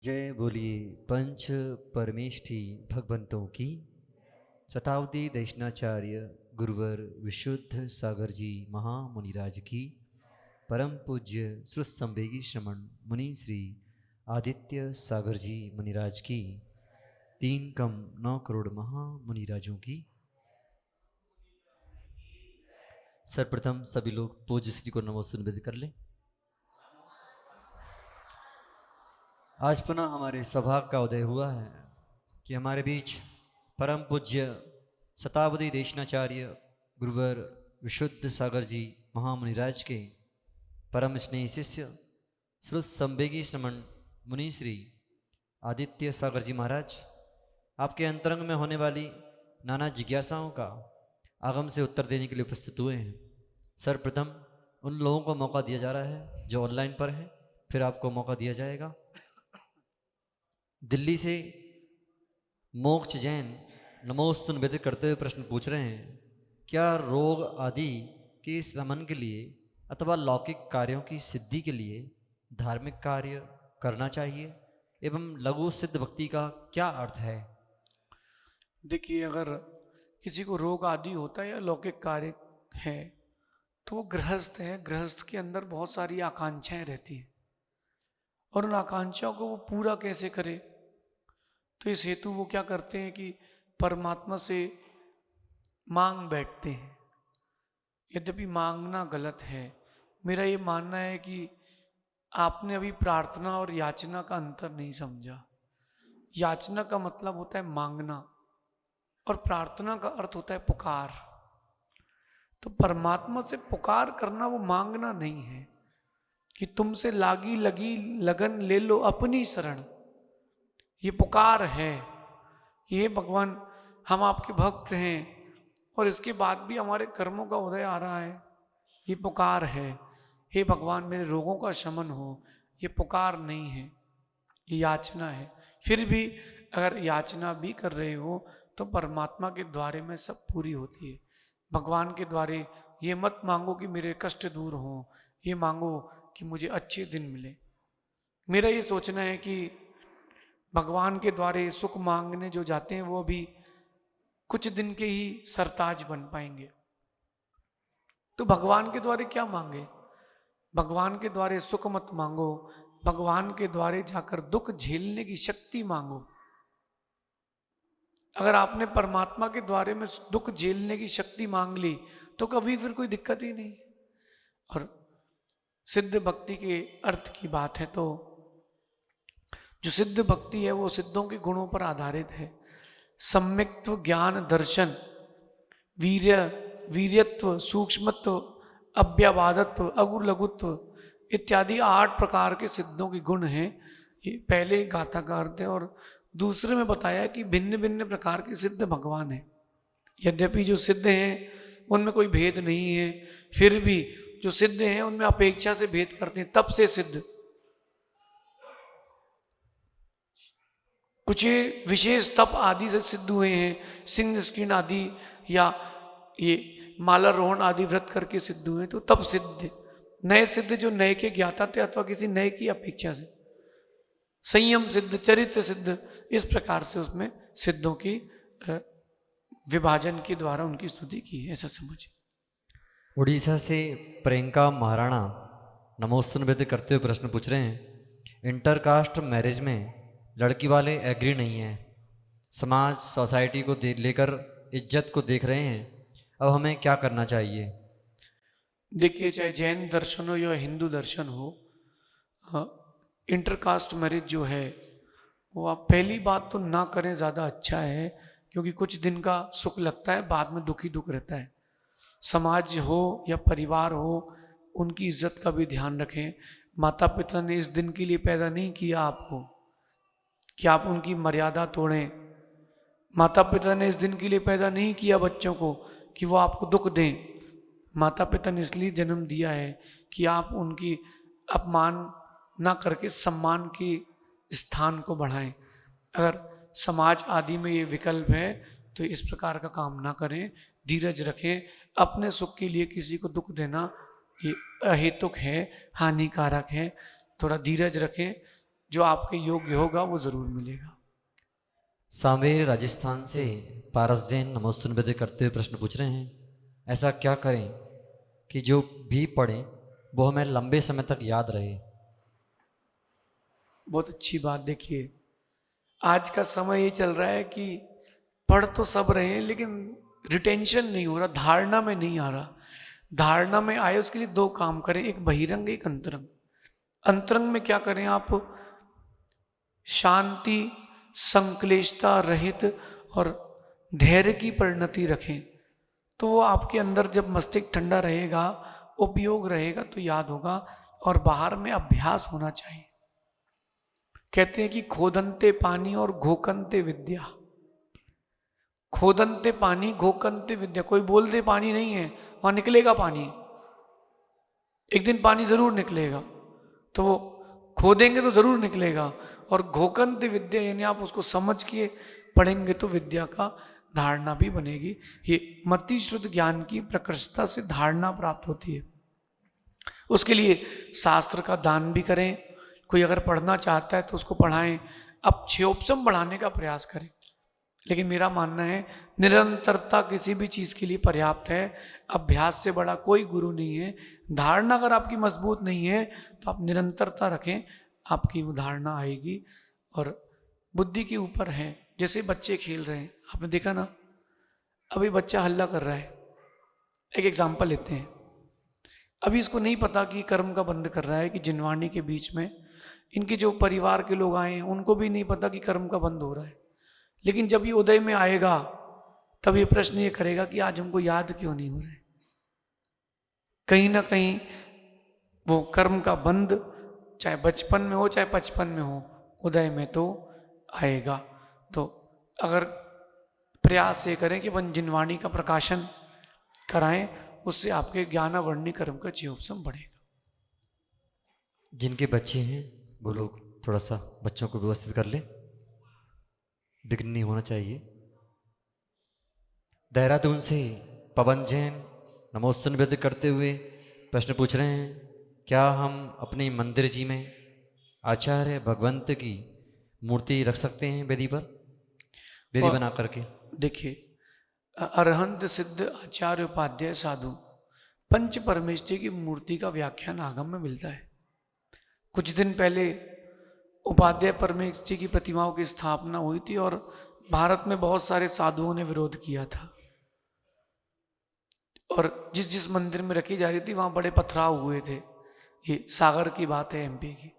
जय बोलिए पंच परमेष्ठी भगवंतों की। शताब्दी दक्षिणाचार्य गुरुवर विशुद्ध सागर जी महामुनिराज की। परम पूज्य श्रुतसंवेगी श्रमण मुनि श्री आदित्य सागर जी मुनिराज की। 3,9 करोड़ महामुनिराजों की। सर्वप्रथम सभी लोग पूज्य श्री को नमोस्तुति निवेदित कर लें। आज पुनः हमारे सौभाग्य का उदय हुआ है कि हमारे बीच परम पूज्य शताब्दी देशनाचार्य गुरुवर विशुद्ध सागर जी महामुनिराज के परम स्नेही शिष्य श्रुत संवेगी श्रमण मुनि श्री आदित्य सागर जी महाराज आपके अंतरंग में होने वाली नाना जिज्ञासाओं का आगम से उत्तर देने के लिए उपस्थित हुए हैं। सर्वप्रथम उन लोगों को मौका दिया जा रहा है जो ऑनलाइन पर है, फिर आपको मौका दिया जाएगा। दिल्ली से मोक्ष जैन नमोस्तुति निवेदित करते हुए प्रश्न पूछ रहे हैं, क्या रोग आदि के शमन के लिए अथवा लौकिक कार्यों की सिद्धि के लिए धार्मिक कार्य करना चाहिए एवं लघु सिद्ध भक्ति का क्या अर्थ है? देखिए, अगर किसी को रोग आदि होता है या लौकिक कार्य है तो वो गृहस्थ है। गृहस्थ के अंदर बहुत सारी आकांक्षाएं रहती हैं और उन आकांक्षाओं को वो पूरा कैसे करे, तो इस हेतु वो क्या करते हैं कि परमात्मा से मांग बैठते हैं। यद्यपि मांगना गलत है, मेरा ये मानना है कि आपने अभी प्रार्थना और याचना का अंतर नहीं समझा। याचना का मतलब होता है मांगना और प्रार्थना का अर्थ होता है पुकार। तो परमात्मा से पुकार करना वो मांगना नहीं है कि तुमसे लागी लगी लगन ले लो अपनी शरण। ये पुकार है, ये भगवान हम आपके भक्त हैं और इसके बाद भी हमारे कर्मों का उदय आ रहा है। ये पुकार है, हे भगवान मेरे रोगों का शमन हो। ये पुकार नहीं है, ये याचना है। फिर भी अगर याचना भी कर रहे हो तो परमात्मा के द्वारे में सब पूरी होती है। भगवान के द्वारे ये मत मांगो कि मेरे कष्ट दूर हो, ये मांगो कि मुझे अच्छे दिन मिले। मेरा ये सोचना है कि भगवान के द्वारे सुख मांगने जो जाते हैं वो अभी कुछ दिन के ही सरताज बन पाएंगे। तो भगवान के द्वारे क्या मांगे? भगवान के द्वारे सुख मत मांगो, भगवान के द्वारे जाकर दुख झेलने की शक्ति मांगो। अगर आपने परमात्मा के द्वारे में दुख झेलने की शक्ति मांग ली तो कभी फिर कोई दिक्कत ही नहीं। और सिद्ध भक्ति के अर्थ की बात है तो जो सिद्ध भक्ति है वो सिद्धों के गुणों पर आधारित है। सम्यक्त्व, ज्ञान, दर्शन, वीर्य, वीर्यत्व, सूक्ष्मत्व, अव्यवादत्व, अगुर लघुत्व इत्यादि 8 प्रकार के सिद्धों के गुण हैं। ये पहले गाथा का अर्थ है और दूसरे में बताया कि भिन्न भिन्न प्रकार के सिद्ध भगवान हैं। यद्यपि जो सिद्ध हैं उनमें कोई भेद नहीं है, फिर भी जो सिद्ध हैं उनमें अपेक्षा से भेद करते हैं, तब से सिद्ध। कुछ विशेष तप आदि से सिद्ध हुए हैं, सिंह स्किन आदि या ये मालारोहण आदि व्रत करके सिद्ध हुए तो तब सिद्ध। नए सिद्ध जो नए के ज्ञाता थे अथवा किसी नए की अपेक्षा से, संयम सिद्ध, चरित्र सिद्ध, इस प्रकार से उसमें सिद्धों की विभाजन के द्वारा उनकी स्तुति की है, ऐसा समझिए। उड़ीसा से प्रियंका महाराणा नमोस्तुति निवेदित करते हुए प्रश्न पूछ रहे हैं, इंटरकास्ट मैरिज में लड़की वाले एग्री नहीं हैं, समाज सोसाइटी को लेकर इज्जत को देख रहे हैं, अब हमें क्या करना चाहिए? देखिए, चाहे जैन दर्शन हो या हिंदू दर्शन हो, इंटरकास्ट मैरिज जो है वो आप पहली बात तो ना करें, ज़्यादा अच्छा है। क्योंकि कुछ दिन का सुख लगता है, बाद में दुखी दुख रहता है। समाज हो या परिवार हो, उनकी इज्जत का भी ध्यान रखें। माता पिता ने इस दिन के लिए पैदा नहीं किया आपको कि आप उनकी मर्यादा तोड़ें। माता पिता ने इस दिन के लिए पैदा नहीं किया बच्चों को कि वो आपको दुख दें। माता पिता ने इसलिए जन्म दिया है कि आप उनकी अपमान ना करके सम्मान के स्थान को बढ़ाएं। अगर समाज आदि में ये विकल्प है तो इस प्रकार का काम ना करें, धीरज रखें। अपने सुख के लिए किसी को दुख देना ये अहेतुक है, हानिकारक है। थोड़ा धीरज रखें, जो आपके योग्य होगा वो जरूर मिलेगा। सांवेर राजस्थान से पारस जैन नमोस्तु निवेदन करते हुए प्रश्न पूछ रहे हैं, ऐसा क्या करें कि जो भी पढ़ें वो हमें लंबे समय तक याद रहे। बहुत अच्छी बात। देखिए आज का समय ये चल रहा है कि पढ़ तो सब रहे हैं लेकिन रिटेंशन नहीं हो रहा, धारणा में नहीं आ रहा। धारणा में आए उसके लिए दो काम करें, एक बहिरंग एक अंतरंग। अंतरंग में क्या करें, आप शांति संक्लेशता रहित और धैर्य की परिणति रखें, तो वो आपके अंदर जब मस्तिष्क ठंडा रहेगा, उपयोग रहेगा तो याद होगा। और बाहर में अभ्यास होना चाहिए। कहते हैं कि खोदनते पानी और घोकनते विद्या। खोदनते पानी घोकनते विद्या। कोई बोल दे पानी नहीं है, वहां निकलेगा पानी, एक दिन पानी जरूर निकलेगा। तो वो खोदेंगे तो जरूर निकलेगा। और घोकंत विद्या यानी आप उसको समझ के पढ़ेंगे तो विद्या का धारणा भी बनेगी। ये मति शुद्ध ज्ञान की प्रकृष्टता से धारणा प्राप्त होती है। उसके लिए शास्त्र का दान भी करें। कोई अगर पढ़ना चाहता है तो उसको पढ़ाएं। अब क्षयोपसम बढ़ाने का प्रयास करें, लेकिन मेरा मानना है निरंतरता किसी भी चीज के लिए पर्याप्त है। अभ्यास से बड़ा कोई गुरु नहीं है। धारणा अगर आपकी मजबूत नहीं है तो आप निरंतरता रखें, आपकी वो धारणा आएगी। और बुद्धि के ऊपर है। जैसे बच्चे खेल रहे हैं, आपने देखा ना, अभी बच्चा हल्ला कर रहा है। एक एग्जाम्पल लेते हैं। अभी इसको नहीं पता कि कर्म का बंध कर रहा है कि जिनवाणी के बीच में इनके जो परिवार के लोग आए हैं उनको भी नहीं पता कि कर्म का बंध हो रहा है। लेकिन जब ये उदय में आएगा तब ये प्रश्न ये करेगा कि आज हमको याद क्यों नहीं हो रहा है। कहीं ना कहीं वो कर्म का बंध चाहे बचपन में हो चाहे 55 में हो, उदय में तो आएगा। तो अगर प्रयास ये करें कि अपन जिनवाणी का प्रकाशन कराएं, उससे आपके ज्ञानावर्णी कर्म का क्षयोपसम बढ़ेगा। जिनके बच्चे हैं वो लोग थोड़ा सा बच्चों को व्यवस्थित कर लें, विघ्न नहीं होना चाहिए। देहरादून से पवन जैन नमोस्तु निवेदन करते हुए प्रश्न पूछ रहे हैं, क्या हम अपने मंदिर जी में आचार्य भगवंत की मूर्ति रख सकते हैं वेदी पर, वेदी बना करके? देखिए, अरहंत सिद्ध आचार्य उपाध्याय साधु पंच परमेष्ठी की मूर्ति का व्याख्यान आगम में मिलता है। कुछ दिन पहले उपाध्याय परमेष्ठी की प्रतिमाओं की स्थापना हुई थी और भारत में बहुत सारे साधुओं ने विरोध किया था। और जिस जिस मंदिर में रखी जा रही थी वहां बड़े पथराव हुए थे। ये सागर की बात है, एमपी की।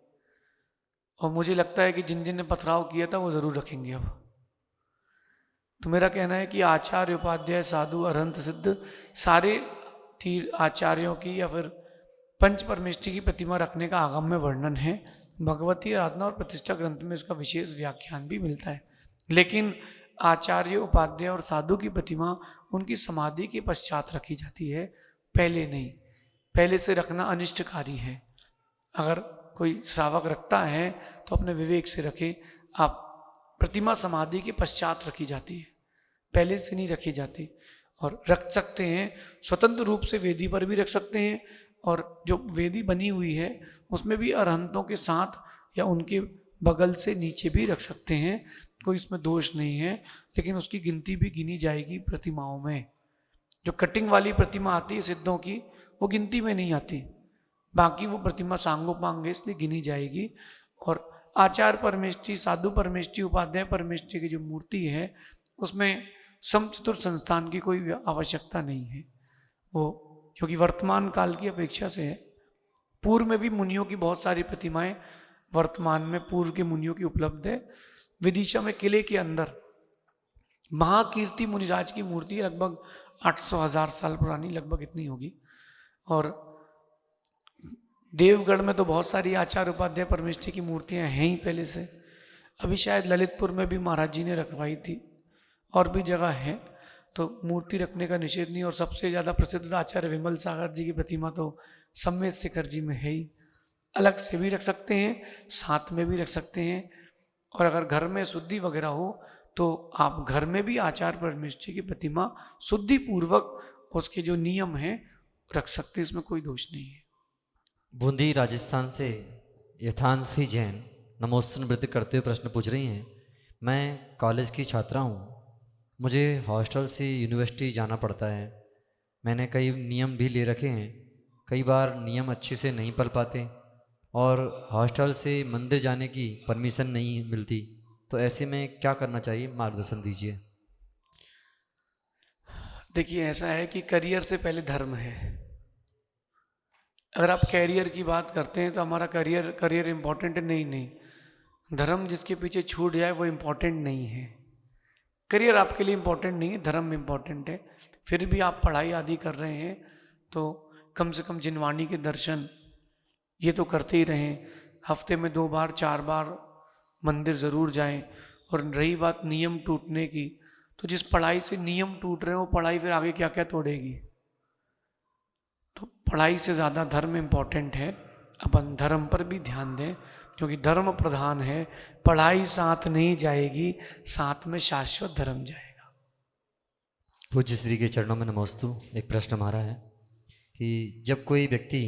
और मुझे लगता है कि जिन जिन ने पथराव किया था वो जरूर रखेंगे अब। तो मेरा कहना है कि आचार्य उपाध्याय साधु अरहंत सिद्ध सारे तीर आचार्यों की या फिर पंच परमेष्ठी की प्रतिमा रखने का आगम में वर्णन है। भगवती आराधना और प्रतिष्ठा ग्रंथ में इसका विशेष व्याख्यान भी मिलता है। लेकिन आचार्य उपाध्याय और साधु की प्रतिमा उनकी समाधि के पश्चात रखी जाती है, पहले नहीं। पहले से रखना अनिष्टकारी है। अगर कोई श्रावक रखता है तो अपने विवेक से रखे। आप प्रतिमा समाधि के पश्चात रखी जाती है, पहले से नहीं रखी जाती। और रख सकते हैं स्वतंत्र रूप से, वेदी पर भी रख सकते हैं। और जो वेदी बनी हुई है उसमें भी अरहंतों के साथ या उनके बगल से नीचे भी रख सकते हैं, कोई इसमें दोष नहीं है। लेकिन उसकी गिनती भी गिनी जाएगी प्रतिमाओं में। जो कटिंग वाली प्रतिमा आती है सिद्धों की, वो गिनती में नहीं आती। बाकी वो प्रतिमा सांगोपांग है, इसलिए गिनी जाएगी। और आचार्य परमेष्ठी, साधु परमेष्ठी, उपाध्याय परमेष्ठी की जो मूर्ति है उसमें समचतुर संस्थान की कोई आवश्यकता नहीं है। वो क्योंकि वर्तमान काल की अपेक्षा से है। पूर्व में भी मुनियों की बहुत सारी प्रतिमाएं वर्तमान में पूर्व के मुनियों की उपलब्ध है। विदिशा में किले के अंदर महाकीर्ति मुनिराज की मूर्ति है, लगभग 800-1000 साल पुरानी, लगभग इतनी होगी। और देवगढ़ में तो बहुत सारी आचार्य उपाध्याय परमेष्ठी की मूर्तियां हैं ही पहले से। अभी शायद ललितपुर में भी महाराज जी ने रखवाई थी, और भी जगह है। तो मूर्ति रखने का निषेध नहीं। और सबसे ज़्यादा प्रसिद्ध आचार्य विमल सागर जी की प्रतिमा तो सम्मेद शिखर जी में है ही। अलग से भी रख सकते हैं, साथ में भी रख सकते हैं। और अगर घर में शुद्धि वगैरह हो तो आप घर में भी आचार्य परमेष्ठी की प्रतिमा शुद्धि पूर्वक उसके जो नियम हैं रख सकते हैं, इसमें कोई दोष नहीं है। बूंदी राजस्थान से यथांशी जैन नमोस्तु नृत्य करते हुए प्रश्न पूछ रही हैं। मैं कॉलेज की छात्रा हूँ, मुझे हॉस्टल से यूनिवर्सिटी जाना पड़ता है। मैंने कई नियम भी ले रखे हैं, कई बार नियम अच्छे से नहीं पढ़ पाते और हॉस्टल से मंदिर जाने की परमिशन नहीं मिलती, तो ऐसे में क्या करना चाहिए, मार्गदर्शन दीजिए। देखिए, ऐसा है कि करियर से पहले धर्म है। अगर आप कैरियर की बात करते हैं तो हमारा करियर इम्पोर्टेंट है, नहीं, धर्म जिसके पीछे छूट जाए वो इम्पोर्टेंट नहीं है। करियर आपके लिए इम्पोर्टेंट नहीं है, धर्म इम्पोर्टेंट है। फिर भी आप पढ़ाई आदि कर रहे हैं तो कम से कम जिनवाणी के दर्शन ये तो करते ही रहें। हफ्ते में 2 बार 4 बार मंदिर ज़रूर जाएं। और रही बात नियम टूटने की, तो जिस पढ़ाई से नियम टूट रहे हैं वो पढ़ाई फिर आगे क्या क्या तोड़ेगी। तो पढ़ाई से ज़्यादा धर्म इम्पोर्टेंट है। अपन धर्म पर भी ध्यान दें, क्योंकि धर्म प्रधान है। पढ़ाई साथ नहीं जाएगी, साथ में शाश्वत धर्म जाएगा। पूज्य श्री के चरणों में नमोस्तु। एक प्रश्न हमारा है कि जब कोई व्यक्ति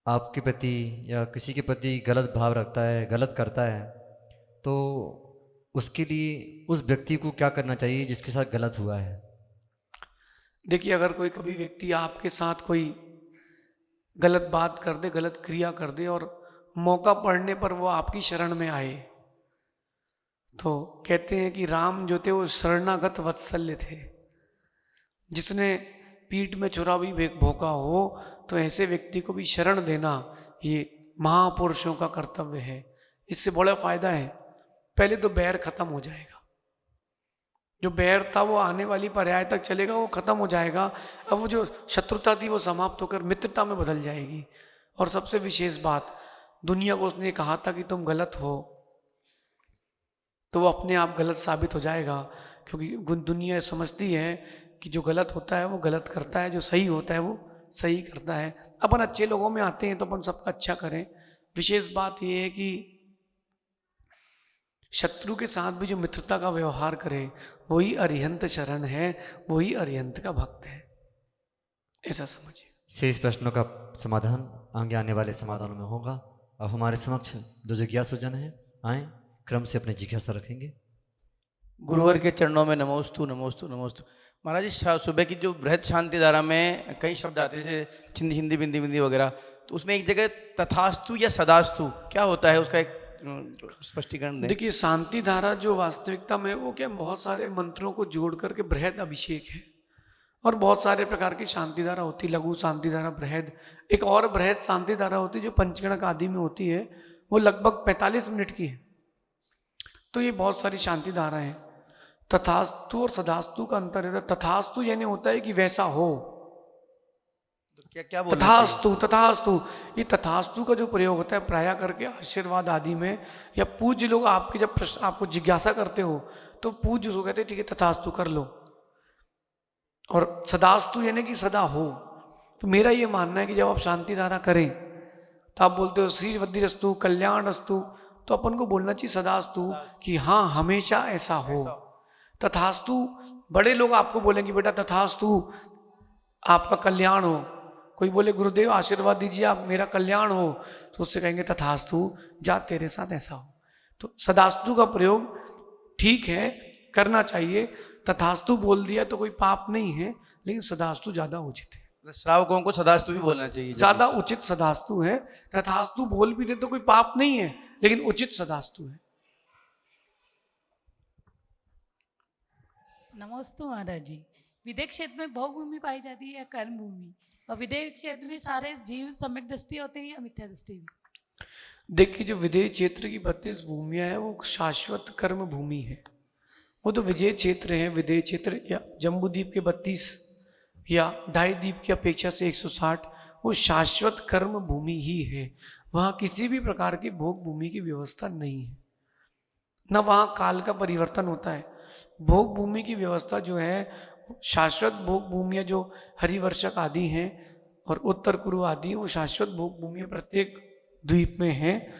आपके प्रति या किसी के प्रति गलत भाव रखता है, गलत करता है, तो उसके लिए उस व्यक्ति को क्या करना चाहिए जिसके साथ गलत हुआ है। देखिए, अगर कोई कभी व्यक्ति आपके साथ कोई गलत बात कर दे, गलत क्रिया कर दे और मौका पड़ने पर वो आपकी शरण में आए, तो कहते हैं कि राम जो थे वो शरणागत वत्सल्य थे। जिसने पीठ में छुरा भी भोंका हो तो ऐसे व्यक्ति को भी शरण देना ये महापुरुषों का कर्तव्य है। इससे बड़ा फायदा है, पहले तो बैर खत्म हो जाएगा। जो बैर था वो आने वाली पर्याय तक चलेगा, वो खत्म हो जाएगा। अब वो जो शत्रुता थी वो समाप्त होकर मित्रता में बदल जाएगी। और सबसे विशेष बात, दुनिया को उसने कहा था कि तुम गलत हो, तो वो अपने आप गलत साबित हो जाएगा। क्योंकि दुनिया समझती है कि जो गलत होता है वो गलत करता है, जो सही होता है वो सही करता है। अपन अच्छे लोगों में आते हैं तो अपन सबका अच्छा करें। विशेष बात यह है कि शत्रु के साथ भी जो मित्रता का व्यवहार करे वही अरिहंत शरण है, वही अरिहंत का भक्त है, ऐसा समझिए। शेष प्रश्नों का समाधान आगे आने वाले समाधानों में होगा। अब हमारे समक्ष जो जिज्ञासुजन हैं आए, क्रम से अपने जिज्ञासा रखेंगे। गुरुवर के चरणों में नमोस्तु नमोस्तु नमोस्तु। महाराज जी, सुबह की जो बृहद शांति धारा में कई शब्द आते हैं, जैसे छिंदी हिंदी बिंदी बिंदी वगैरह, तो उसमें एक जगह तथास्तु या सदास्तु क्या होता है, उसका एक स्पष्टीकरण दें। देखिए, शांति धारा जो वास्तविकता में वो क्या बहुत सारे मंत्रों को जोड़ करके बृहद अभिषेक है। और बहुत सारे प्रकार की शांति धारा होती है, लघु शांति धारा, बृहद। एक और बृहद शांति धारा होती है जो पंचगणक आदि में होती है, वो लगभग 45 मिनट की है। तो ये बहुत सारी शांति धारा है। तथास्तु और सदास्तु का अंतर है। तथास्तु यानी होता है कि वैसा हो, क्या क्या बोलना तथास्तु तथास्तु। ये तथास्तु का जो प्रयोग होता है प्राय करके आशीर्वाद आदि में, या पूज्य लोग आपके जब आपको जिज्ञासा करते हो तो पूज्य उसको कहते हैं ठीक है तथास्तु कर लो। और सदास्तु यानी कि सदा हो। तो मेरा ये मानना है कि जब आप शांति धारा करें तो आप बोलते हो श्री वृद्धिरस्तु कल्याण अस्तु, तो अपन को बोलना चाहिए सदास्तु, कि हाँ हमेशा ऐसा हो। तथास्तु बड़े लोग आपको बोलेंगे बेटा तथास्तु आपका कल्याण हो। कोई बोले गुरुदेव आशीर्वाद दीजिए आप मेरा कल्याण हो, तो उससे कहेंगे तथास्तु जा तेरे साथ ऐसा हो। तो सदास्तु का प्रयोग ठीक है, करना चाहिए। तथास्तु बोल दिया तो कोई पाप नहीं है, लेकिन सदास्तु ज्यादा उचित है। श्रावकों को सदास्तु भी बोलना चाहिए, ज्यादा उचित सदास्तु है। तथास्तु बोल भी दे तो कोई पाप नहीं है, लेकिन उचित सदास्तु है। नमोस्तु महाराज जी। विदेह क्षेत्र में भोग भूमि पाई जाती है या कर्म भूमि, और विदेह क्षेत्र में सारे जीव सम्यक दृष्टि होते हैं या मिथ्या दृष्टि भी? देखिए, जो विदेह क्षेत्र की 32 भूमियां हैं वो शाश्वत कर्म भूमि है। वो तो विजय क्षेत्र है, विदेह क्षेत्र या जम्बूद्वीप के 32 या ढाई द्वीप की अपेक्षा से 160, वो शाश्वत कर्म भूमि ही है। वहाँ किसी भी प्रकार की भोग भूमि की व्यवस्था नहीं है, न वहाँ काल का परिवर्तन होता है। भोग भूमि की व्यवस्था जो है, शाश्वत भोग भूमियाँ जो हरिवर्षक आदि हैं और उत्तर कुरु आदि, वो शाश्वत भोग भूमियाँ प्रत्येक द्वीप में हैं,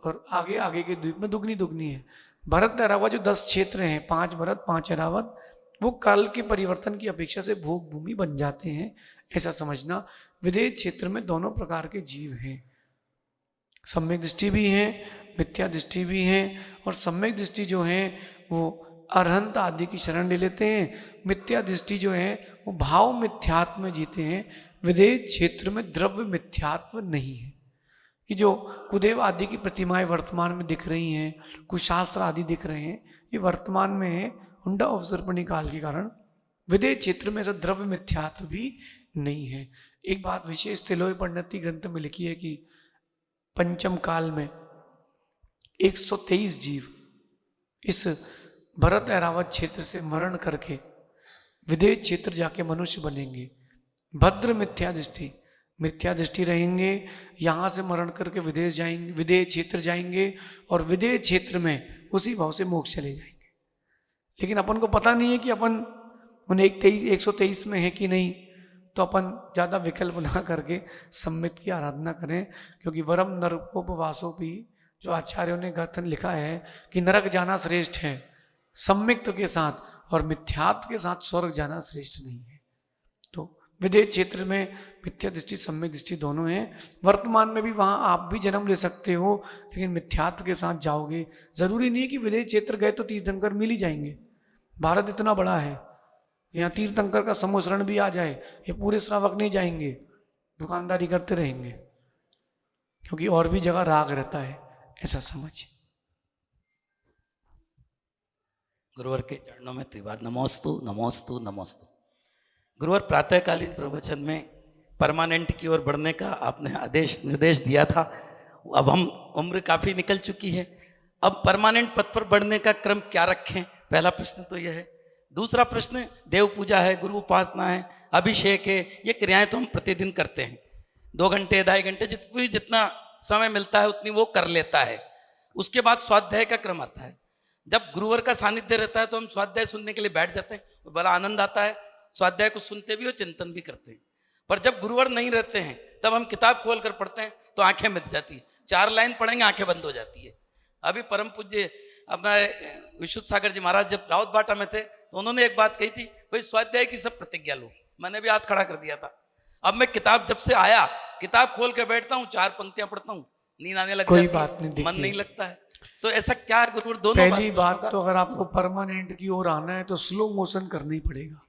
और आगे आगे के द्वीप में दुगनी दुगनी है। भरत ऐरावत जो 10 क्षेत्र हैं, 5 भरत 5 ऐरावत, वो काल के परिवर्तन की अपेक्षा से भोग भूमि बन जाते हैं, ऐसा समझना। विदेह क्षेत्र में दोनों प्रकार के जीव हैं। सम्यक दृष्टि भी है, मिथ्या दृष्टि भी है। और सम्यक दृष्टि जो है वो अरहंत आदि की शरण ले लेते हैं। मिथ्या दृष्टि जो है वो भाव मिथ्यात्व में जीते हैं। विदेह क्षेत्र में द्रव्य मिथ्यात्व नहीं है कि जो कुदेव आदि की प्रतिमाएं वर्तमान में दिख रही हैं, कुछ शास्त्र आदि दिख रहे हैं, ये वर्तमान में है हुंडा अवसर्पणी काल के कारण। विदेह क्षेत्र में ऐसा द्रव्य मिथ्यात्व भी नहीं है। एक बात विशेष तिलोय परिणति ग्रंथ में लिखी है कि पंचम काल में 123 जीव इस भरत ऐरावत क्षेत्र से मरण करके विदेह क्षेत्र जाके मनुष्य बनेंगे। भद्र मिथ्या दृष्टि रहेंगे, यहाँ से मरण करके विदेश जाएंगे, विदेह क्षेत्र जाएंगे और विदेह क्षेत्र में उसी भाव से मोक्ष चले जाएंगे। लेकिन अपन को पता नहीं है कि अपन उन 123 में है कि नहीं, तो अपन ज़्यादा विकल्प ना करके सम्मित की आराधना करें। क्योंकि वरम नरकोपवासों भी जो आचार्यों ने कथन लिखा है कि नरक जाना श्रेष्ठ है सम्मिक्त के साथ, और मिथ्यात्व के साथ स्वर्ग जाना श्रेष्ठ नहीं है। तो विदेह क्षेत्र में मिथ्या दृष्टि सम्यक दृष्टि दोनों हैं। वर्तमान में भी वहाँ आप भी जन्म ले सकते हो, लेकिन मिथ्यात्व के साथ जाओगे। जरूरी नहीं है कि विदेह क्षेत्र गए तो तीर्थंकर मिल ही जाएंगे। भारत इतना बड़ा है, यहाँ तीर्थंकर का समूह शरण भी आ जाए, ये पूरे श्रावक नहीं जाएंगे, दुकानदारी करते रहेंगे, क्योंकि और भी जगह राग रहता है, ऐसा समझ। गुरुवर के चरणों में त्रिवार नमोस्तु नमोस्तु नमोस्तु। गुरुवर, प्रातःकालीन प्रवचन में परमानेंट की ओर बढ़ने का आपने आदेश निर्देश दिया था। अब हम उम्र काफ़ी निकल चुकी है, अब परमानेंट पद पर बढ़ने का क्रम क्या रखें? पहला प्रश्न तो यह है। दूसरा प्रश्न, देव पूजा है, गुरु उपासना है, अभिषेक है, ये क्रियाएं तो हम प्रतिदिन करते हैं, 2 घंटे 2.5 घंटे जितना समय मिलता है उतनी वो कर लेता है। उसके बाद स्वाध्याय का क्रम आता है। जब गुरुवर का सानिध्य रहता है तो हम स्वाध्याय सुनने के लिए बैठ जाते हैं, बड़ा आनंद आता है, स्वाध्याय को सुनते भी और चिंतन भी करते हैं। पर जब गुरुवर नहीं रहते हैं तब हम किताब खोल कर पढ़ते हैं तो आंखें मिट जाती है, 4 लाइन पढ़ेंगे आंखें बंद हो जाती है। अभी परम पूज्य अपना विशुद्ध सागर जी महाराज जब राउत बाटा में थे तो उन्होंने एक बात कही थी, भाई स्वाध्याय की सब प्रतिज्ञा लो। मैंने भी हाथ खड़ा कर दिया था। अब मैं किताब जब से आया, किताब खोल कर बैठता हूँ, 4 पंक्तियां पढ़ता हूँ, नींद आने लग कोई जाती है, बात नहीं, मन नहीं लगता है। तो ऐसा क्या है गुरुवर? दोनों पहली बात तो अगर आपको परमानेंट की ओर आना है तो स्लो मोशन करना ही पड़ेगा।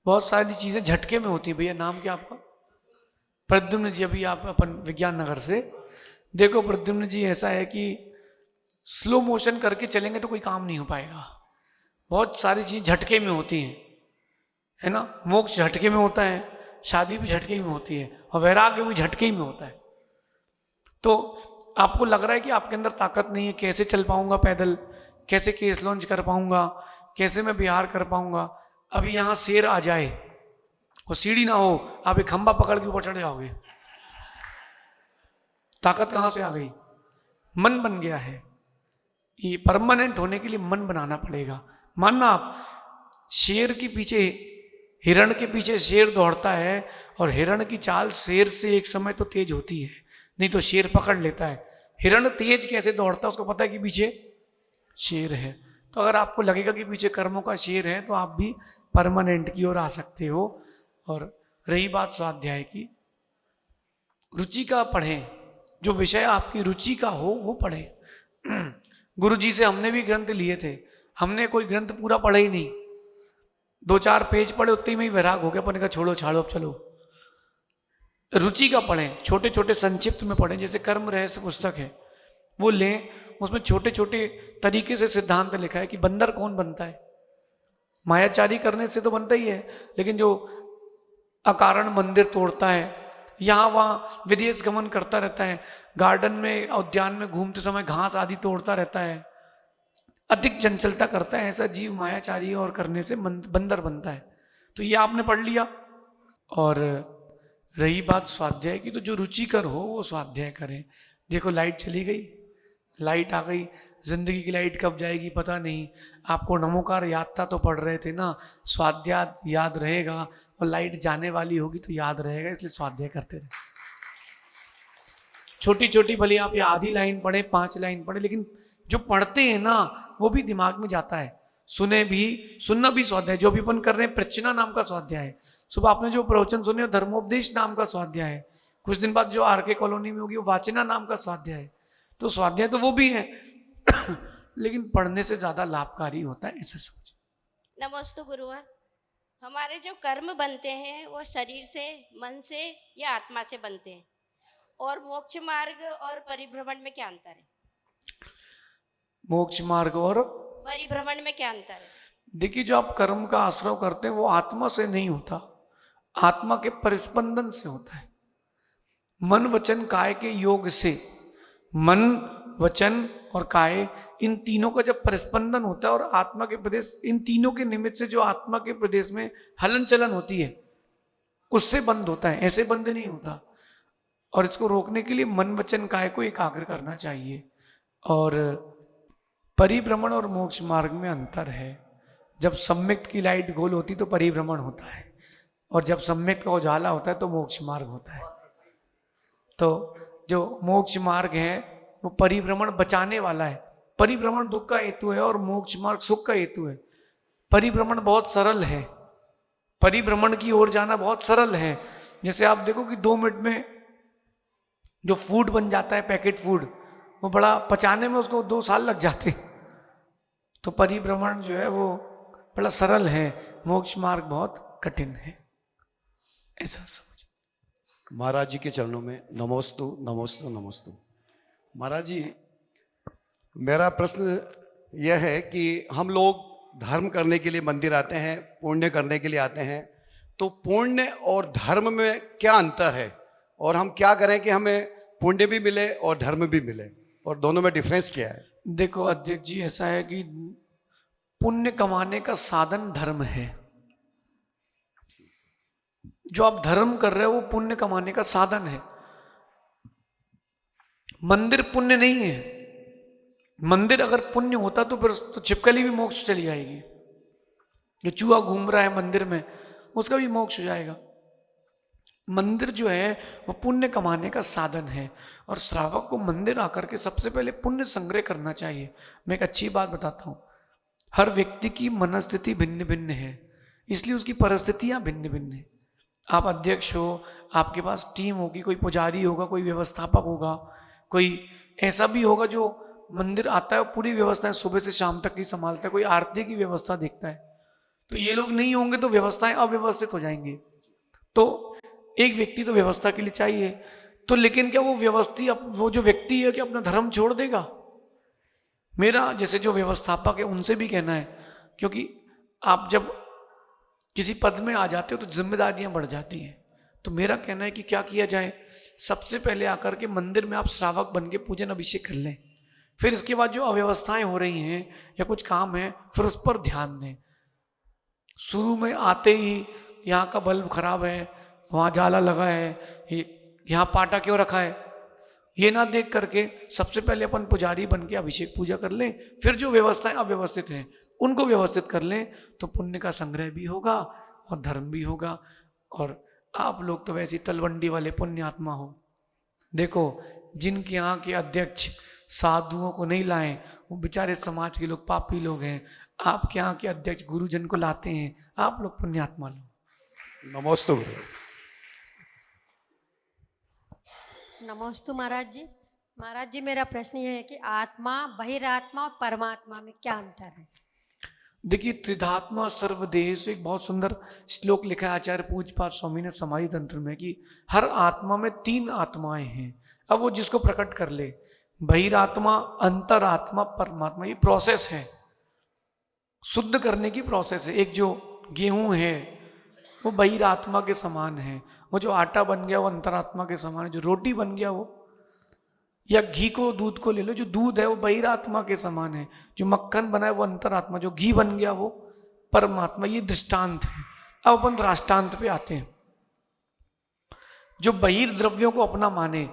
बहुत सारी चीजें झटके में होती है। भैया नाम क्या आपका? प्रद्युम्न जी। अभी आप अपन विज्ञान नगर से देखो, प्रद्युम्न जी ऐसा है कि स्लो मोशन करके चलेंगे तो कोई काम नहीं हो पाएगा। बहुत सारी चीज झटके में होती हैं, है ना। मोक्ष झटके में होता है, शादी भी झटके में होती है, और वैराग्य भी झटके में होता है। तो आपको लग रहा है कि आपके अंदर ताकत नहीं है, कैसे चल पाऊंगा पैदल, कैसे केस लॉन्च कर पाऊंगा, कैसे मैं बिहार कर पाऊंगा। अभी यहाँ शेर आ जाए और सीढ़ी ना हो, आप एक खंबा पकड़ के ऊपर चढ़ जाओगे। ताकत कहाँ से आ गई? मन बन गया है। ये परमानेंट होने के लिए मन बनाना पड़ेगा। मानना आप शेर के पीछे, हिरण के पीछे शेर दौड़ता है, और हिरण की चाल शेर से एक समय तो तेज होती है, नहीं तो शेर पकड़ लेता है। हिरण तेज कैसे दौड़ता है? उसको पता है कि पीछे शेर है। तो अगर आपको लगेगा कि पीछे कर्मों का शेर है तो आप भी परमानेंट की ओर आ सकते हो। और रही बात स्वाध्याय की, रुचि का पढ़ें, जो विषय आपकी रुचि का हो वो पढ़ें। गुरु जी से हमने भी ग्रंथ लिए थे, हमने कोई ग्रंथ पूरा पढ़ा ही नहीं, 2-4 पेज पढ़े, उतने में ही वैराग हो गया। अपन का छोड़ो छाड़ो अब चलो। रुचि का पढ़ें, छोटे छोटे संक्षिप्त में पढ़ें। जैसे कर्म रहस्य पुस्तक है वो लें, उसमें छोटे छोटे तरीके से सिद्धांत लिखा है कि बंदर कौन बनता है। मायाचारी करने से तो बनता ही है, लेकिन जो अकारण मंदिर तोड़ता है, यहाँ वहाँ विदेश गमन करता रहता है, गार्डन में उद्यान में घूमते समय घास आदि तोड़ता रहता है, अधिक चंचलता करता है, ऐसा जीव मायाचारी और करने से बंदर बनता है। तो ये आपने पढ़ लिया। और रही बात स्वाध्याय की, तो जो रुचिकर हो वो स्वाध्याय करें। देखो लाइट चली गई, लाइट आ गई, जिंदगी की लाइट कब जाएगी पता नहीं। आपको नमोकार यात्रा तो पढ़ रहे थे ना, स्वाध्याय याद रहेगा, और लाइट जाने वाली होगी तो याद रहेगा, इसलिए स्वाध्याय करते रहे। छोटी छोटी भले आप ये आधी लाइन पढ़े, 5 लाइन पढ़े, लेकिन जो पढ़ते हैं ना वो भी दिमाग में जाता है। सुनना भी स्वाध्याय। जो भी अपन कर रहे हैं, प्रचना नाम का स्वाध्याय है। सुबह आपने जो प्रवचन सुने धर्मोपदेश नाम का स्वाध्याय है, कुछ दिन बाद जो आरके कॉलोनी में होगी वो वाचना नाम का स्वाध्याय है, तो स्वाध्याय तो वो भी है लेकिन पढ़ने से ज्यादा लाभकारी होता है, ऐसे समझ। नमोस्तु गुरुवर। हमारे जो कर्म बनते हैं वो शरीर से, मन से या आत्मा से बनते हैं, और मोक्ष मार्ग और परिभ्रमण में क्या अंतर है? मोक्ष मार्ग और परिभ्रमण में क्या अंतर है? देखिए, जो आप कर्म का आश्रय करते हैं वो आत्मा से नहीं होता, आत्मा के परिस्पंदन से होता है। मन वचन काय के योग से, मन वचन और काय, इन तीनों का जब परिस्पंदन होता है और आत्मा के प्रदेश, इन तीनों के निमित्त से जो आत्मा के प्रदेश में हलन चलन होती है उससे बंद होता है, ऐसे बंद नहीं होता। और इसको रोकने के लिए मन वचन काय को एकाग्र करना चाहिए। और परिभ्रमण और मोक्ष मार्ग में अंतर है। जब सम्यक्त की लाइट गोल होती तो परिभ्रमण होता है, और जब सम्यक्त का उजाला होता है तो मोक्ष मार्ग होता है। तो जो मोक्ष मार्ग है वो परिभ्रमण बचाने वाला है। परिभ्रमण दुख का हेतु है और मोक्ष मार्ग सुख का हेतु है। परिभ्रमण बहुत सरल है, परिभ्रमण की ओर जाना बहुत सरल है। जैसे आप देखो कि 2 मिनट में जो फूड बन जाता है, पैकेट फूड, वो बड़ा पचाने में उसको 2 साल लग जाते हैं। तो परिभ्रमण जो है वो बड़ा सरल है, मोक्ष मार्ग बहुत कठिन है, ऐसा समझ। महाराज जी के चरणों में नमोस्तु नमोस्तु नमोस्तु। महाराज जी, मेरा प्रश्न यह है कि हम लोग धर्म करने के लिए मंदिर आते हैं, पुण्य करने के लिए आते हैं, तो पुण्य और धर्म में क्या अंतर है, और हम क्या करें कि हमें पुण्य भी मिले और धर्म भी मिले, और दोनों में डिफरेंस क्या है? देखो अध्यक्ष जी, ऐसा है कि पुण्य कमाने का साधन धर्म है। जो आप धर्म कर रहे हो वो पुण्य कमाने का साधन है। मंदिर पुण्य नहीं है। मंदिर अगर पुण्य होता तो फिर तो छिपकली भी मोक्ष चली जाएगी। जो चूहा घूम रहा है मंदिर में उसका भी मोक्ष हो जाएगा। मंदिर जो है वो पुण्य कमाने का साधन है, और श्रावक को मंदिर आकर के सबसे पहले पुण्य संग्रह करना चाहिए। मैं एक अच्छी बात बताता हूँ, हर व्यक्ति की मनस्थिति भिन्न भिन्न है, इसलिए उसकी परिस्थितियां भिन्न भिन्न है। आप अध्यक्ष हो, आपके पास टीम होगी, कोई पुजारी होगा, कोई व्यवस्थापक होगा, कोई ऐसा भी होगा जो मंदिर आता है और पूरी व्यवस्थाएं सुबह से शाम तक की संभालता है, कोई आरती की व्यवस्था देखता है। तो ये लोग नहीं होंगे तो व्यवस्थाएं अव्यवस्थित हो जाएंगे। तो एक व्यक्ति तो व्यवस्था के लिए चाहिए। तो लेकिन क्या वो जो व्यक्ति है क्या अपना धर्म छोड़ देगा? मेरा जैसे जो व्यवस्थापक है उनसे भी कहना है, क्योंकि आप जब किसी पद में आ जाते हो तो जिम्मेदारियां बढ़ जाती हैं। तो मेरा कहना है कि क्या किया जाए, सबसे पहले आकर के मंदिर में आप श्रावक बन के पूजन अभिषेक कर लें। फिर इसके बाद जो अव्यवस्थाएं हो रही हैं या कुछ काम है फिर उस पर ध्यान दें। शुरू में आते ही यहाँ का बल्ब खराब है, वहाँ जाला लगा है, यहाँ पाटा क्यों रखा है, ये ना देख करके सबसे पहले अपन पुजारी बन के अभिषेक पूजा कर लें। फिर जो व्यवस्थाएं अव्यवस्थित हैं उनको व्यवस्थित कर लें, तो पुण्य का संग्रह भी होगा और धर्म भी होगा। और आप लोग तो वैसे तलवंडी वाले पुण्य आत्मा हो। देखो, जिनके यहाँ के अध्यक्ष साधुओं को नहीं लाए वो बेचारे समाज के लोग पापी लोग हैं। आपके यहाँ के अध्यक्ष गुरुजन को लाते हैं, आप लोग पुण्यात्मा लोग। नमोस्तु। नमोस्तु महाराज जी। महाराज जी, मेरा प्रश्न यह है कि आत्मा, बहिरात्मा और परमात्मा में क्या अंतर है? देखिए, त्रिधात्मा सर्वदेह से एक बहुत सुंदर श्लोक लिखा है आचार्य पूज्यपाद स्वामी ने समाधि तंत्र में कि हर आत्मा में 3 आत्माएं हैं। अब वो जिसको प्रकट कर ले, बहिरात्मा, अंतरात्मा, परमात्मा, ये प्रोसेस है, शुद्ध करने की प्रोसेस है। एक जो गेहूं है वो बहिरात्मा के समान है, वो जो आटा बन गया वो अंतरात्मा के समान है, जो रोटी बन गया वो, या घी को दूध को ले लो, जो दूध है वो बहिरात्मा के समान है, जो मक्खन बना है वो अंतरात्मा, जो घी बन गया वो परमात्मा। ये दृष्टांत है। अब अपन राष्ट्रांत पे आते हैं। जो बहिर्द्रव्यों को अपना माने,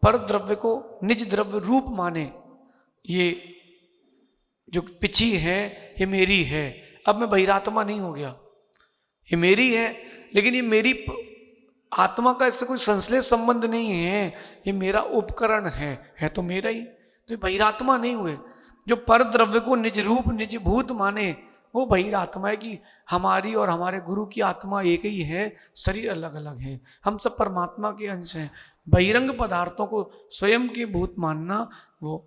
पर द्रव्य को निज द्रव्य रूप माने, ये जो पिछी है ये मेरी है। अब मैं बहिरात्मा नहीं हो गया, ये मेरी है, लेकिन ये मेरी आत्मा का इससे कोई संश्लेष संबंध नहीं है, ये मेरा उपकरण है तो मेरा ही, तो बहिरात्मा नहीं हुए। जो पर द्रव्य को निज रूप निज भूत माने वो बहिरात्मा है कि हमारी और हमारे गुरु की आत्मा एक ही है, शरीर अलग अलग है। हम सब परमात्मा के अंश हैं। बहिरंग पदार्थों को स्वयं के भूत मानना वो